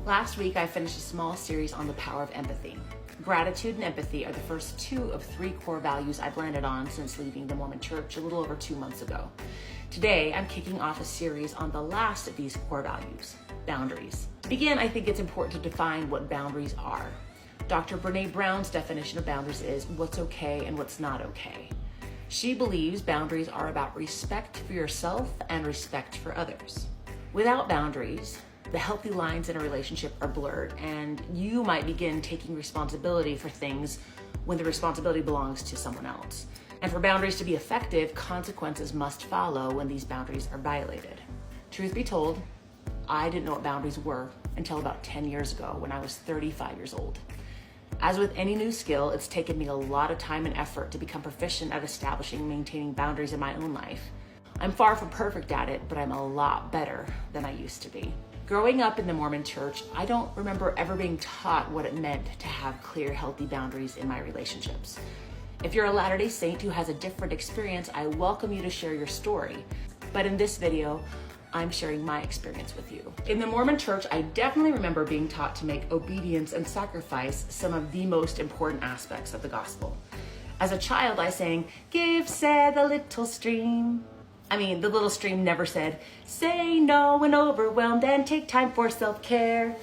Last week, I finished a small series on the power of empathy. Gratitude and empathy are the first 2 of 3 core values I've landed on since leaving the Mormon Church a little over 2 months ago. Today, I'm kicking off a series on the last of these core values, boundaries. To begin, I think it's important to define what boundaries are. Dr. Brené Brown's definition of boundaries is what's okay and what's not okay. She believes boundaries are about respect for yourself and respect for others. Without boundaries, the healthy lines in a relationship are blurred, and you might begin taking responsibility for things when the responsibility belongs to someone else. And for boundaries to be effective, consequences must follow when these boundaries are violated. Truth be told, I didn't know what boundaries were until about 10 years ago when I was 35 years old. As with any new skill, it's taken me a lot of time and effort to become proficient at establishing and maintaining boundaries in my own life. I'm far from perfect at it, but I'm a lot better than I used to be. Growing up in the Mormon Church, I don't remember ever being taught what it meant to have clear, healthy boundaries in my relationships. If you're a Latter-day Saint who has a different experience, I welcome you to share your story. But in this video, I'm sharing my experience with you. In the Mormon Church, I definitely remember being taught to make obedience and sacrifice some of the most important aspects of the gospel. As a child, I sang, "Give, said the little stream." The little stream never said, "Say no when overwhelmed and take time for self-care."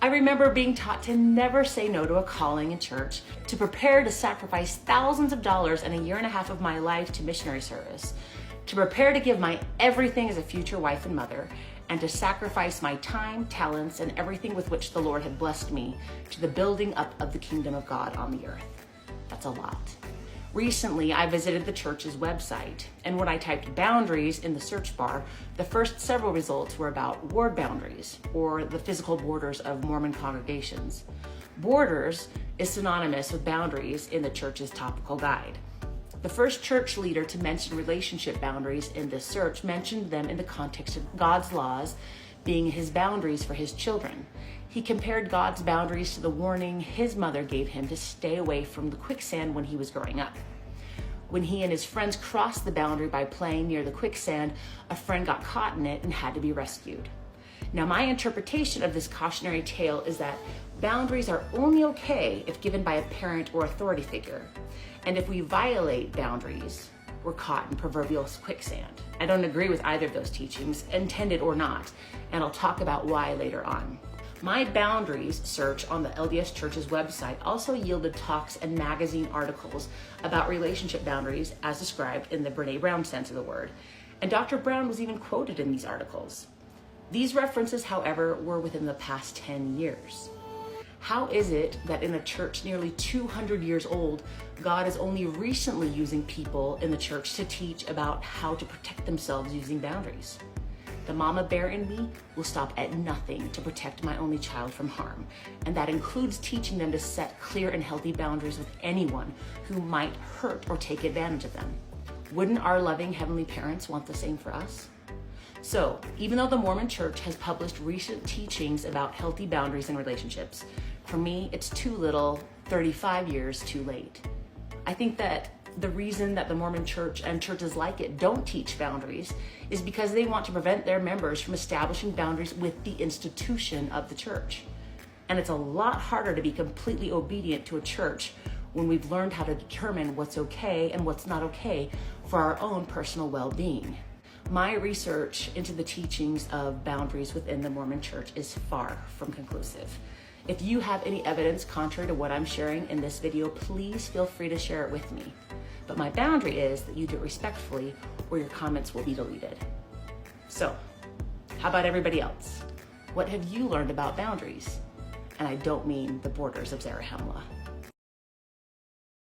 I remember being taught to never say no to a calling in church, to prepare to sacrifice thousands of dollars and a year and a half of my life to missionary service, to prepare to give my everything as a future wife and mother, and to sacrifice my time, talents, and everything with which the Lord had blessed me to the building up of the kingdom of God on the earth. That's a lot. Recently, I visited the church's website, and when I typed boundaries in the search bar, the first several results were about ward boundaries, or the physical borders of Mormon congregations. Borders is synonymous with boundaries in the church's topical guide. The first church leader to mention relationship boundaries in this search mentioned them in the context of God's laws being his boundaries for his children. He compared God's boundaries to the warning his mother gave him to stay away from the quicksand when he was growing up. When he and his friends crossed the boundary by playing near the quicksand, a friend got caught in it and had to be rescued. Now, my interpretation of this cautionary tale is that boundaries are only okay if given by a parent or authority figure. And if we violate boundaries, we're caught in proverbial quicksand. I don't agree with either of those teachings, intended or not, and I'll talk about why later on. My boundaries search on the LDS Church's website also yielded talks and magazine articles about relationship boundaries as described in the Brené Brown sense of the word. And Dr. Brown was even quoted in these articles. These references, however, were within the past 10 years. How is it that in a church nearly 200 years old, God is only recently using people in the church to teach about how to protect themselves using boundaries? The mama bear in me will stop at nothing to protect my only child from harm, and that includes teaching them to set clear and healthy boundaries with anyone who might hurt or take advantage of them. Wouldn't our loving heavenly parents want the same for us? So, even though the Mormon Church has published recent teachings about healthy boundaries in relationships, for me, it's too little, 35 years too late. I think that the reason that the Mormon Church and churches like it don't teach boundaries is because they want to prevent their members from establishing boundaries with the institution of the church. And it's a lot harder to be completely obedient to a church when we've learned how to determine what's okay and what's not okay for our own personal well-being. My research into the teachings of boundaries within the Mormon Church is far from conclusive. If you have any evidence contrary to what I'm sharing in this video, please feel free to share it with me. But my boundary is that you do it respectfully or your comments will be deleted. So, how about everybody else? What have you learned about boundaries? And I don't mean the borders of Zarahemla.